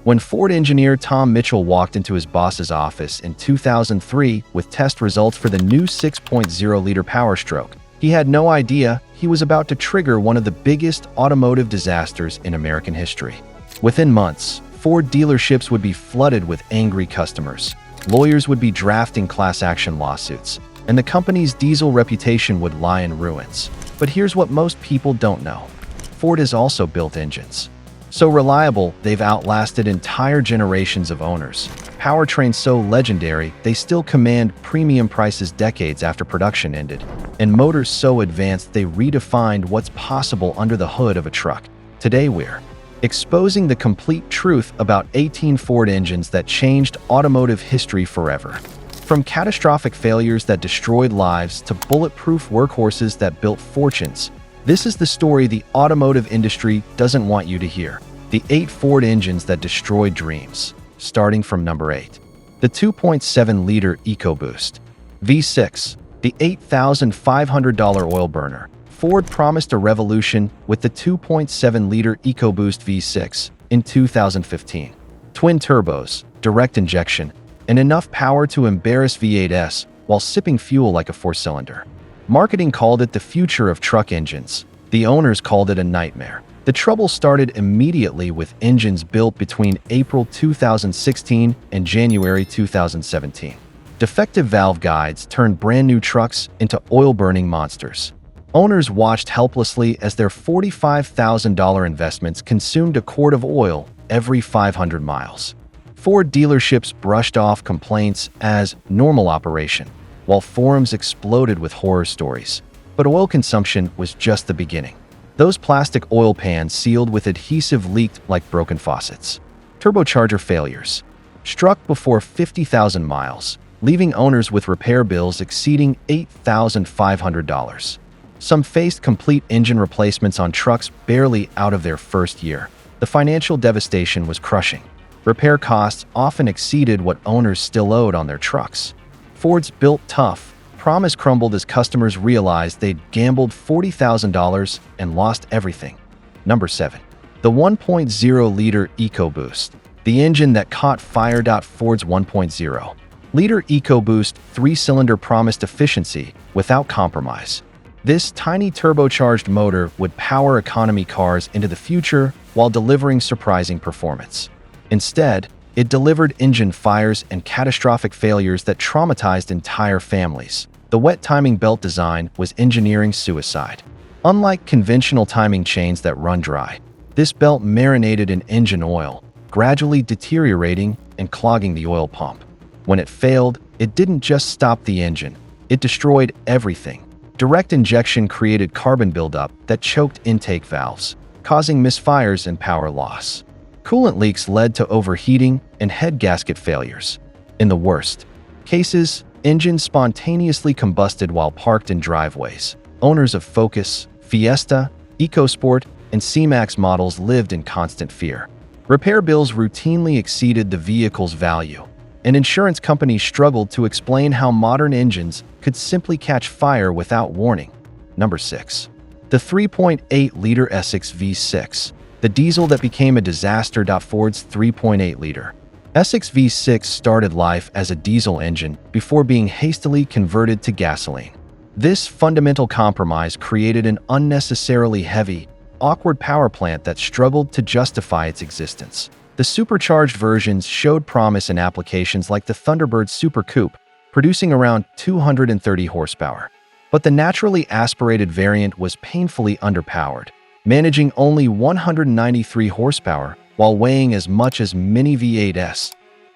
When Ford engineer Tom Mitchell walked into his boss's office in 2003 with test results for the new 6.0-liter Power Stroke, he had no idea he was about to trigger one of the biggest automotive disasters in American history. Within months, Ford dealerships would be flooded with angry customers. Lawyers would be drafting class action lawsuits, and the company's diesel reputation would lie in ruins. But here's what most people don't know. Ford has also built engines so reliable they've outlasted entire generations of owners. Powertrains so legendary they still command premium prices decades after production ended. And motors so advanced they redefined what's possible under the hood of a truck. Today we're exposing the complete truth about 18 Ford engines that changed automotive history forever. From catastrophic failures that destroyed lives to bulletproof workhorses that built fortunes, this is the story the automotive industry doesn't want you to hear. The 8 Ford engines that destroyed dreams. Starting from number 8. The 2.7-liter EcoBoost V6, the $8,500 oil burner. Ford promised a revolution with the 2.7-liter EcoBoost V6 in 2015. Twin turbos, direct injection, and enough power to embarrass V8s while sipping fuel like a 4-cylinder. Marketing called it the future of truck engines. The owners called it a nightmare. The trouble started immediately with engines built between April 2016 and January 2017. Defective valve guides turned brand new trucks into oil-burning monsters. Owners watched helplessly as their $45,000 investments consumed a quart of oil every 500 miles. Ford dealerships brushed off complaints as normal operation, while forums exploded with horror stories. But oil consumption was just the beginning. Those plastic oil pans sealed with adhesive leaked like broken faucets. Turbocharger failures struck before 50,000 miles, leaving owners with repair bills exceeding $8,500. Some faced complete engine replacements on trucks barely out of their first year. The financial devastation was crushing. Repair costs often exceeded what owners still owed on their trucks. Ford's built tough promise crumbled as customers realized they'd gambled $40,000 and lost everything. Number 7. The 1.0-liter EcoBoost, the engine that caught fire. Ford's 1.0-liter EcoBoost 3-cylinder promised efficiency without compromise. This tiny turbocharged motor would power economy cars into the future while delivering surprising performance. Instead, it delivered engine fires and catastrophic failures that traumatized entire families. The wet timing belt design was engineering suicide. Unlike conventional timing chains that run dry, this belt marinated in engine oil, gradually deteriorating and clogging the oil pump. When it failed, it didn't just stop the engine, it destroyed everything. Direct injection created carbon buildup that choked intake valves, causing misfires and power loss. Coolant leaks led to overheating and head gasket failures. In the worst cases, engines spontaneously combusted while parked in driveways. Owners of Focus, Fiesta, EcoSport, and C-Max models lived in constant fear. Repair bills routinely exceeded the vehicle's value, and insurance companies struggled to explain how modern engines could simply catch fire without warning. Number 6. The 3.8-liter Essex V6, the diesel that became a disaster. Ford's 3.8-liter Essex V6 started life as a diesel engine before being hastily converted to gasoline. This fundamental compromise created an unnecessarily heavy, awkward power plant that struggled to justify its existence. The supercharged versions showed promise in applications like the Thunderbird Super Coupe, producing around 230 horsepower. But the naturally aspirated variant was painfully underpowered, managing only 193 horsepower while weighing as much as mini V8s.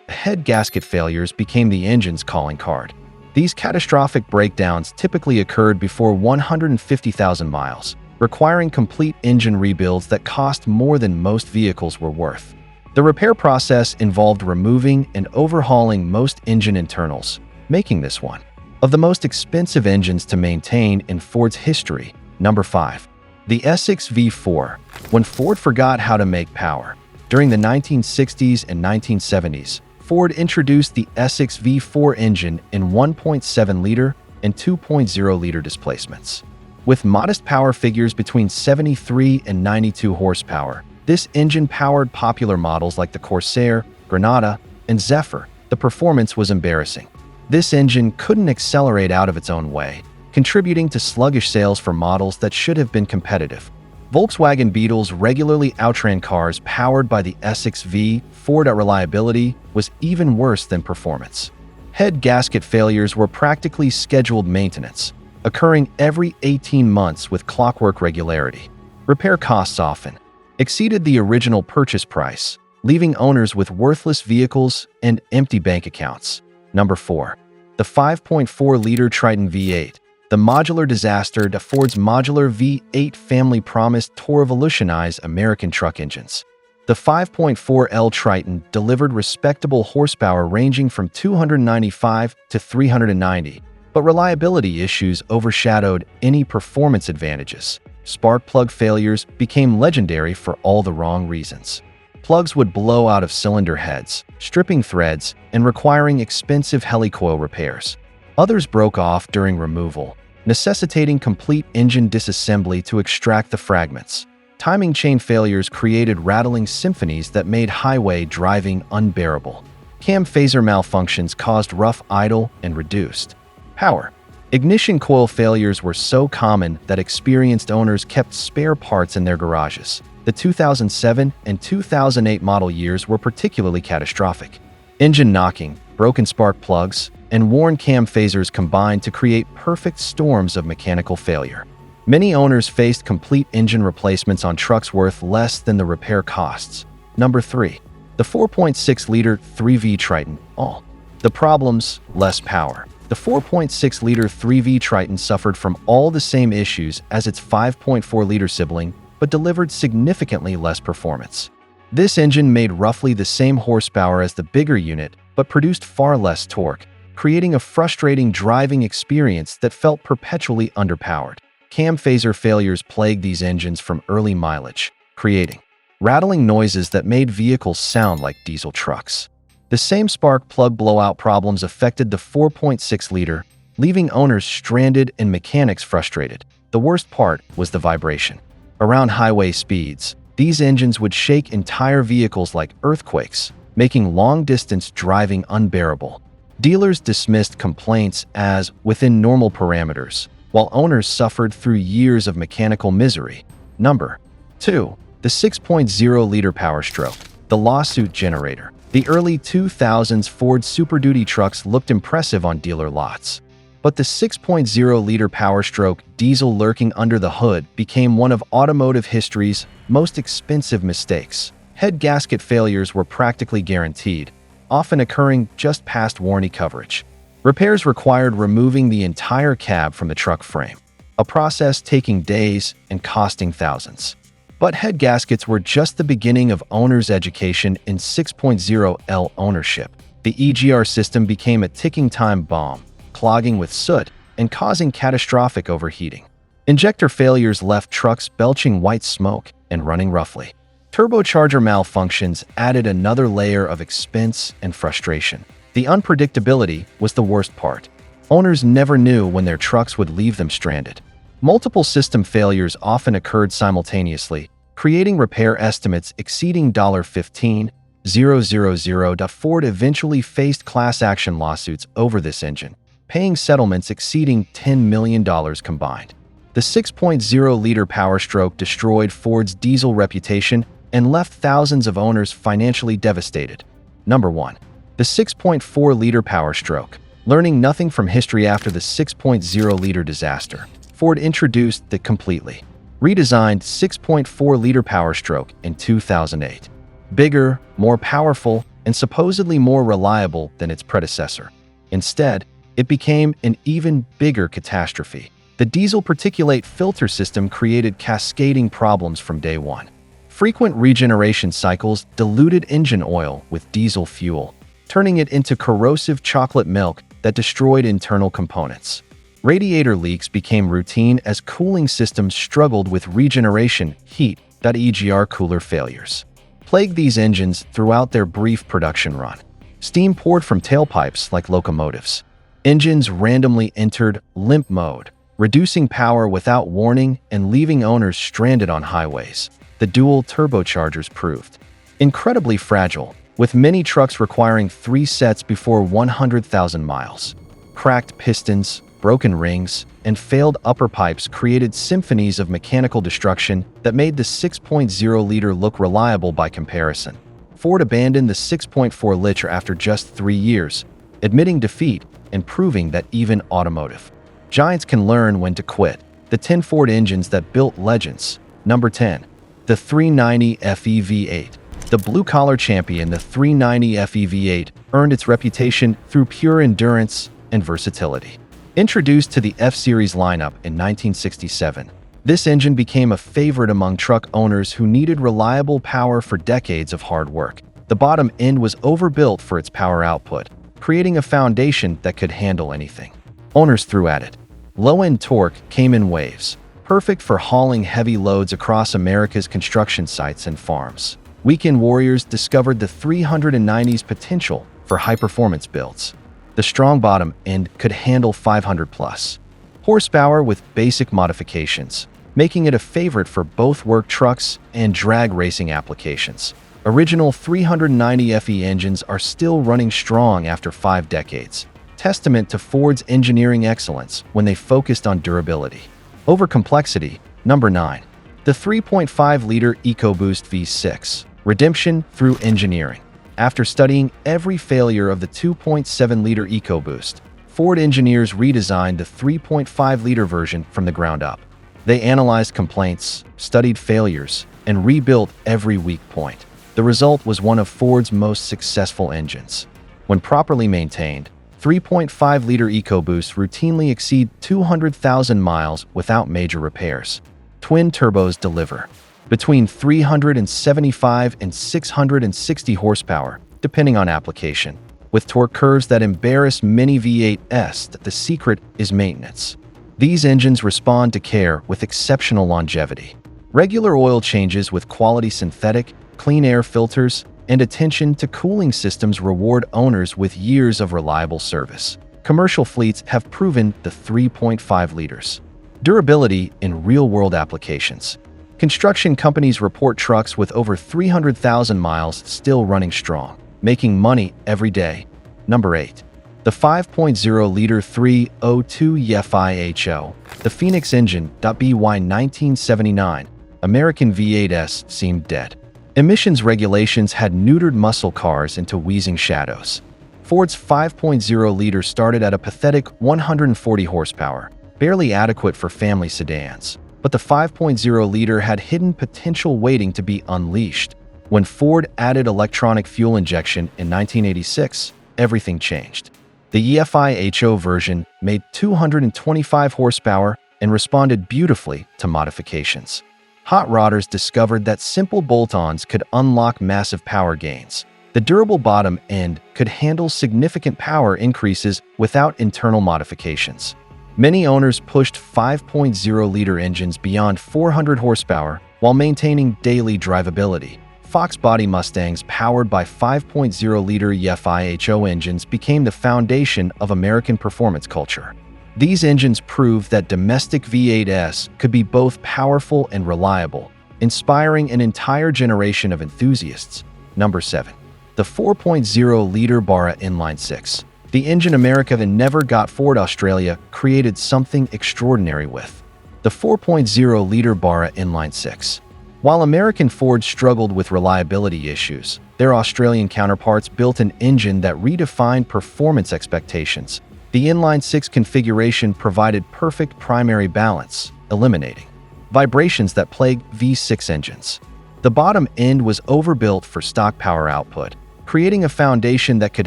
Head gasket failures became the engine's calling card. These catastrophic breakdowns typically occurred before 150,000 miles, requiring complete engine rebuilds that cost more than most vehicles were worth. The repair process involved removing and overhauling most engine internals, making this one of the most expensive engines to maintain in Ford's history. Number 5. The Essex V4. When Ford forgot how to make power. During the 1960s and 1970s, Ford introduced the Essex V4 engine in 1.7-liter and 2.0-liter displacements. With modest power figures between 73 and 92 horsepower, This engine powered popular models like the Corsair, Granada, and Zephyr. The performance was embarrassing. This engine couldn't accelerate out of its own way, contributing to sluggish sales for models that should have been competitive. Volkswagen Beetles regularly outran cars powered by the Essex V8. Reliability was even worse than performance. Head gasket failures were practically scheduled maintenance, occurring every 18 months with clockwork regularity. Repair costs often exceeded the original purchase price, leaving owners with worthless vehicles and empty bank accounts. Number 4. The 5.4-liter Triton V8. The modular disaster. The Ford's modular V8 family promised to revolutionize American truck engines. The 5.4L Triton delivered respectable horsepower ranging from 295 to 390, but reliability issues overshadowed any performance advantages. Spark plug failures became legendary for all the wrong reasons. Plugs would blow out of cylinder heads, stripping threads, and requiring expensive helicoil repairs. Others broke off during removal, necessitating complete engine disassembly to extract the fragments. Timing chain failures created rattling symphonies that made highway driving unbearable. Cam phaser malfunctions caused rough idle and reduced power. Ignition coil failures were so common that experienced owners kept spare parts in their garages. The 2007 and 2008 model years were particularly catastrophic. Engine knocking, broken spark plugs, and worn cam phasers combined to create perfect storms of mechanical failure. Many owners faced complete engine replacements on trucks worth less than the repair costs. Number 3. The 4.6-liter 3V Triton. All the problems, less power. The 4.6-liter 3V Triton suffered from all the same issues as its 5.4-liter sibling, but delivered significantly less performance. This engine made roughly the same horsepower as the bigger unit, but produced far less torque, creating a frustrating driving experience that felt perpetually underpowered. Cam phaser failures plagued these engines from early mileage, creating rattling noises that made vehicles sound like diesel trucks. The same spark plug blowout problems affected the 4.6-liter, leaving owners stranded and mechanics frustrated. The worst part was the vibration. Around highway speeds, these engines would shake entire vehicles like earthquakes, making long-distance driving unbearable. Dealers dismissed complaints as within normal parameters, while owners suffered through years of mechanical misery. Number 2. The 6.0-liter Power Stroke. The lawsuit generator. The early 2000s Ford Super Duty trucks looked impressive on dealer lots. But the 6.0-liter Power Stroke diesel lurking under the hood became one of automotive history's most expensive mistakes. Head gasket failures were practically guaranteed, often occurring just past warranty coverage. Repairs required removing the entire cab from the truck frame, a process taking days and costing thousands. But head gaskets were just the beginning of owners' education in 6.0L ownership. The EGR system became a ticking time bomb, clogging with soot and causing catastrophic overheating. Injector failures left trucks belching white smoke and running roughly. Turbocharger malfunctions added another layer of expense and frustration. The unpredictability was the worst part. Owners never knew when their trucks would leave them stranded. Multiple system failures often occurred simultaneously, creating repair estimates exceeding $15,000. Ford eventually faced class action lawsuits over this engine, paying settlements exceeding $10 million combined. The 6.0-liter Power Stroke destroyed Ford's diesel reputation and left thousands of owners financially devastated. Number 1. The 6.4-liter Power Stroke. Learning nothing from history after the 6.0-liter disaster, Ford introduced the completely redesigned 6.4-liter Power Stroke in 2008. Bigger, more powerful, and supposedly more reliable than its predecessor. Instead, it became an even bigger catastrophe. The diesel particulate filter system created cascading problems from day one. Frequent regeneration cycles diluted engine oil with diesel fuel, turning it into corrosive chocolate milk that destroyed internal components. Radiator leaks became routine as cooling systems struggled with regeneration heat. EGR cooler failures plagued these engines throughout their brief production run. Steam poured from tailpipes like locomotives. Engines randomly entered limp mode, reducing power without warning and leaving owners stranded on highways. The the dual turbochargers proved incredibly fragile, with many trucks requiring 3 sets before 100,000 miles. Cracked pistons, broken rings, and failed upper pipes created symphonies of mechanical destruction that made the 6.0-liter look reliable by comparison. Ford abandoned the 6.4-liter after just 3 years, admitting defeat and proving that even automotive giants can learn when to quit. The 10 Ford engines that built legends. Number 10. The 390 FE V8. The blue-collar champion, the 390 FE V8, earned its reputation through pure endurance and versatility. Introduced to the F-Series lineup in 1967, this engine became a favorite among truck owners who needed reliable power for decades of hard work. The bottom end was overbuilt for its power output, creating a foundation that could handle anything owners threw at it. Low-end torque came in waves, perfect for hauling heavy loads across America's construction sites and farms. Weekend warriors discovered the 390's potential for high-performance builds. The strong bottom end could handle 500+ horsepower with basic modifications, making it a favorite for both work trucks and drag racing applications. Original 390 FE engines are still running strong after 5 decades, testament to Ford's engineering excellence when they focused on durability over complexity. Number 9. The 3.5-liter EcoBoost V6. Redemption through engineering. After studying every failure of the 2.7-liter EcoBoost, Ford engineers redesigned the 3.5-liter version from the ground up. They analyzed complaints, studied failures, and rebuilt every weak point. The result was one of Ford's most successful engines. When properly maintained, 3.5-liter EcoBoosts routinely exceed 200,000 miles without major repairs. Twin turbos deliver between 375 and 660 horsepower, depending on application, with torque curves that embarrass many V8s. The secret is maintenance. These engines respond to care with exceptional longevity. Regular oil changes with quality synthetic, clean air filters, and attention to cooling systems reward owners with years of reliable service. Commercial fleets have proven the 3.5 liters durability in real-world applications. Construction companies report trucks with over 300,000 miles still running strong, making money every day. Number 8. The 5.0-liter 302 FIHO. The Phoenix engine. By 1979, American V8s seemed dead. Emissions regulations had neutered muscle cars into wheezing shadows. Ford's 5.0-liter started at a pathetic 140 horsepower, barely adequate for family sedans. But the 5.0-liter had hidden potential waiting to be unleashed. When Ford added electronic fuel injection in 1986, everything changed. The EFIHO version made 225 horsepower and responded beautifully to modifications. Hot rodders discovered that simple bolt-ons could unlock massive power gains. The durable bottom end could handle significant power increases without internal modifications. Many owners pushed 5.0-liter engines beyond 400 horsepower while maintaining daily drivability. Fox body Mustangs powered by 5.0-liter EFIHO engines became the foundation of American performance culture. These engines proved that domestic V8s could be both powerful and reliable, inspiring an entire generation of enthusiasts. Number 7. The 4.0-liter Barra inline 6. The engine America that never got Ford Australia created something extraordinary with. The 4.0-liter Barra inline 6. While American Ford struggled with reliability issues, their Australian counterparts built an engine that redefined performance expectations. The inline 6 configuration provided perfect primary balance, eliminating vibrations that plague V6 engines. The bottom end was overbuilt for stock power output, creating a foundation that could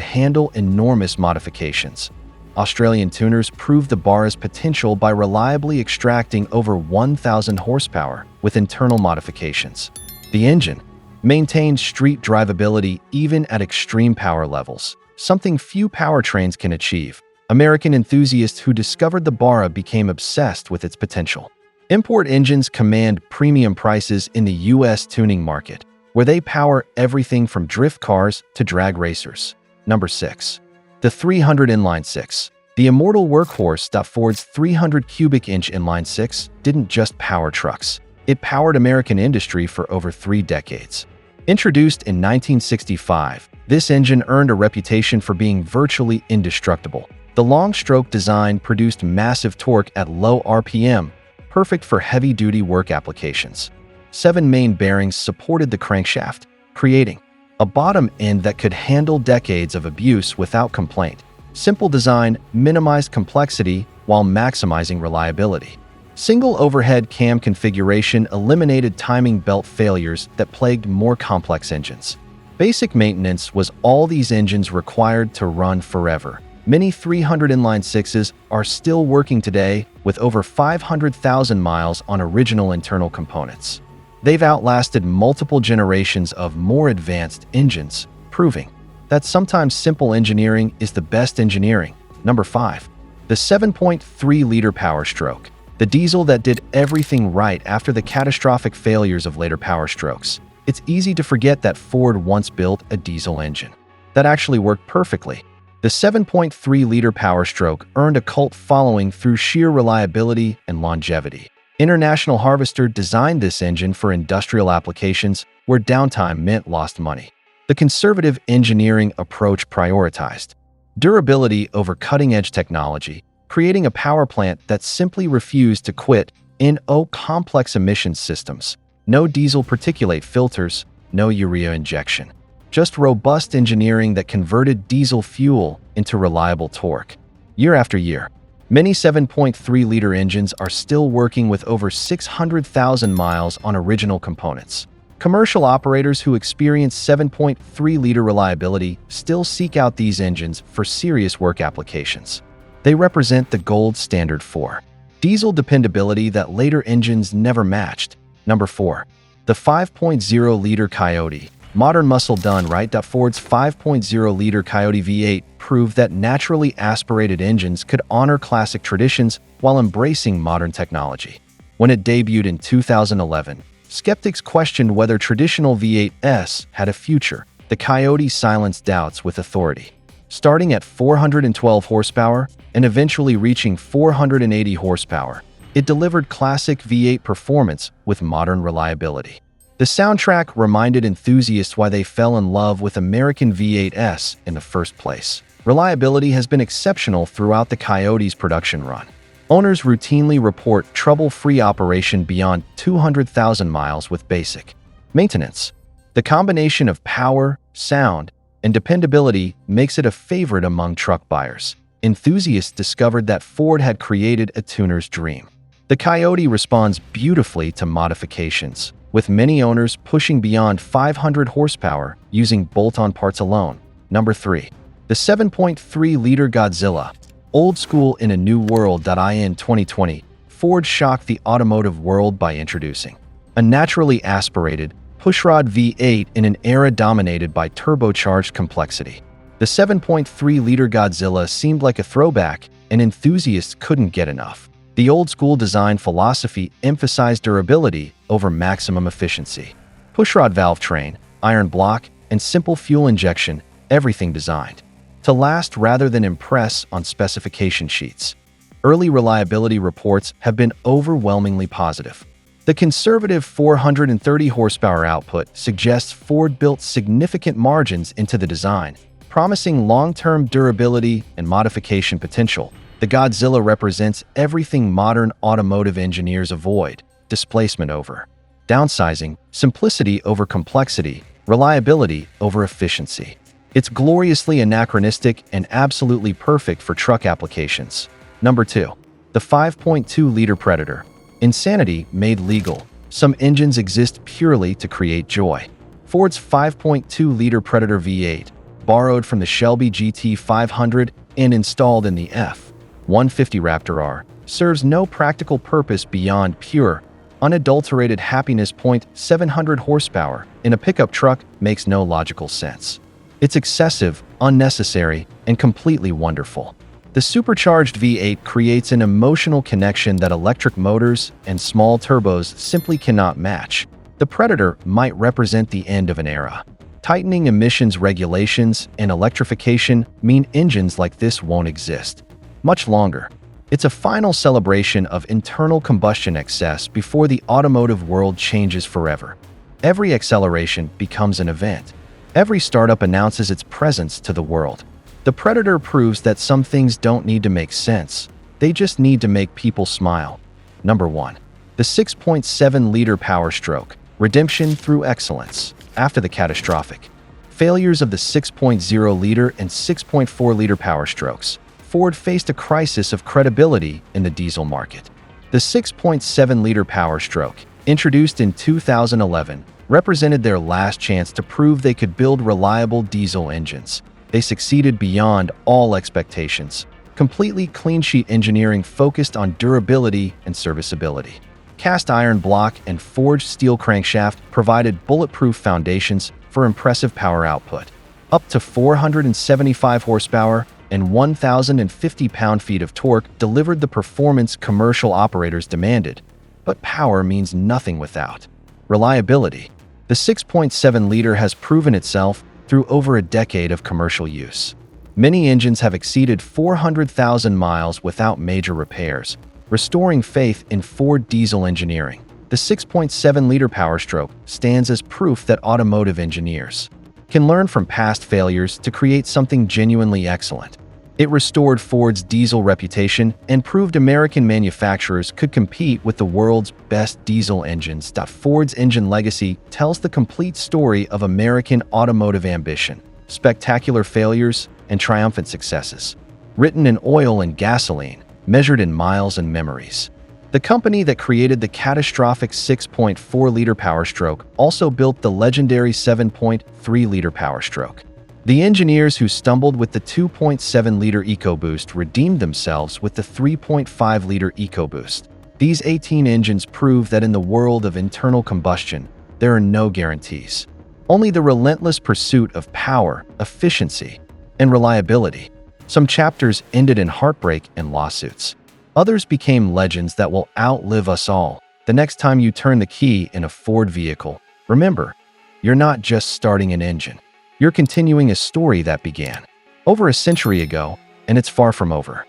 handle enormous modifications. Australian tuners proved the Barra's potential by reliably extracting over 1,000 horsepower with internal modifications. The engine maintained street drivability even at extreme power levels, something few powertrains can achieve. American enthusiasts who discovered the Barra became obsessed with its potential. Import engines command premium prices in the U.S. tuning market, where they power everything from drift cars to drag racers. Number 6. The 300 inline 6. The immortal workhorse. Ford's 300 cubic inch inline 6 didn't just power trucks. It powered American industry for over 3 decades. Introduced in 1965, this engine earned a reputation for being virtually indestructible. The long-stroke design produced massive torque at low RPM, perfect for heavy-duty work applications. 7 main bearings supported the crankshaft, creating a bottom end that could handle decades of abuse without complaint. Simple design minimized complexity while maximizing reliability. Single overhead cam configuration eliminated timing belt failures that plagued more complex engines. Basic maintenance was all these engines required to run forever. Many 300 inline sixes are still working today with over 500,000 miles on original internal components. They've outlasted multiple generations of more advanced engines, proving that sometimes simple engineering is the best engineering. Number 5. The 7.3-liter Power Stroke. The diesel that did everything right after the catastrophic failures of later Power Strokes. It's easy to forget that Ford once built a diesel engine that actually worked perfectly. The 7.3-liter Power Stroke earned a cult following through sheer reliability and longevity. International Harvester designed this engine for industrial applications where downtime meant lost money. The conservative engineering approach prioritized durability over cutting-edge technology, creating a power plant that simply refused to quit in complex emissions systems. No diesel particulate filters, no urea injection. Just robust engineering that converted diesel fuel into reliable torque. Year after year, many 7.3-liter engines are still working with over 600,000 miles on original components. Commercial operators who experience 7.3-liter reliability still seek out these engines for serious work applications. They represent the gold standard for diesel dependability that later engines never matched. Number 4. The 5.0-liter Coyote. Modern muscle done right. Ford's 5.0-liter Coyote V8 proved that naturally aspirated engines could honor classic traditions while embracing modern technology. When it debuted in 2011, skeptics questioned whether traditional V8s had a future. The Coyote silenced doubts with authority. Starting at 412 horsepower and eventually reaching 480 horsepower, it delivered classic V8 performance with modern reliability. The soundtrack reminded enthusiasts why they fell in love with American V8s in the first place. Reliability has been exceptional throughout the Coyote's production run. Owners routinely report trouble-free operation beyond 200,000 miles with basic maintenance. The combination of power, sound, and dependability makes it a favorite among truck buyers. Enthusiasts discovered that Ford had created a tuner's dream. The Coyote responds beautifully to modifications, with many owners pushing beyond 500 horsepower using bolt-on parts alone. Number 3. The 7.3-liter Godzilla. Old school in a new world. In 2020, Ford shocked the automotive world by introducing a naturally aspirated pushrod V8 in an era dominated by turbocharged complexity. The 7.3-liter Godzilla seemed like a throwback, and enthusiasts couldn't get enough. The old-school design philosophy emphasized durability over maximum efficiency. Pushrod valve train, iron block, and simple fuel injection, everything designed to last rather than impress on specification sheets. Early reliability reports have been overwhelmingly positive. The conservative 430 horsepower output suggests Ford built significant margins into the design, promising long-term durability and modification potential. The Godzilla represents everything modern automotive engineers avoid: displacement over downsizing, simplicity over complexity, reliability over efficiency. It's gloriously anachronistic and absolutely perfect for truck applications. Number 2. The 5.2-liter Predator. Insanity made legal. Some engines exist purely to create joy. Ford's 5.2-liter Predator V8, borrowed from the Shelby GT500 and installed in the F-150 Raptor R, serves no practical purpose beyond pure, unadulterated happiness. 700 horsepower in a pickup truck makes no logical sense. It's excessive, unnecessary, and completely wonderful. The supercharged V8 creates an emotional connection that electric motors and small turbos simply cannot match. The Predator might represent the end of an era. Tightening emissions regulations and electrification mean engines like this won't exist much longer. It's a final celebration of internal combustion excess before the automotive world changes forever. Every acceleration becomes an event. Every startup announces its presence to the world. The Predator proves that some things don't need to make sense. They just need to make people smile. Number 1. The 6.7-liter Power Stroke. Redemption through excellence. After the catastrophic failures of the 6.0-liter and 6.4-liter Power Strokes, Ford faced a crisis of credibility in the diesel market. The 6.7-liter Power Stroke, introduced in 2011, represented their last chance to prove they could build reliable diesel engines. They succeeded beyond all expectations. Completely clean-sheet engineering focused on durability and serviceability. Cast iron block and forged steel crankshaft provided bulletproof foundations for impressive power output. Up to 475 horsepower and 1,050 pound-feet of torque delivered the performance commercial operators demanded. But power means nothing without reliability. The 6.7-liter has proven itself through over a decade of commercial use. Many engines have exceeded 400,000 miles without major repairs, restoring faith in Ford diesel engineering. The 6.7-liter Power Stroke stands as proof that automotive engineers can learn from past failures to create something genuinely excellent. It restored Ford's diesel reputation and proved American manufacturers could compete with the world's best diesel engines. Ford's engine legacy tells the complete story of American automotive ambition, spectacular failures, and triumphant successes. Written in oil and gasoline, measured in miles and memories. The company that created the catastrophic 6.4-liter Power Stroke also built the legendary 7.3-liter Power Stroke. The engineers who stumbled with the 2.7-liter EcoBoost redeemed themselves with the 3.5-liter EcoBoost. These 18 engines prove that in the world of internal combustion, there are no guarantees. Only the relentless pursuit of power, efficiency, and reliability. Some chapters ended in heartbreak and lawsuits. Others became legends that will outlive us all. The next time you turn the key in a Ford vehicle, remember, you're not just starting an engine. You're continuing a story that began over a century ago, and it's far from over.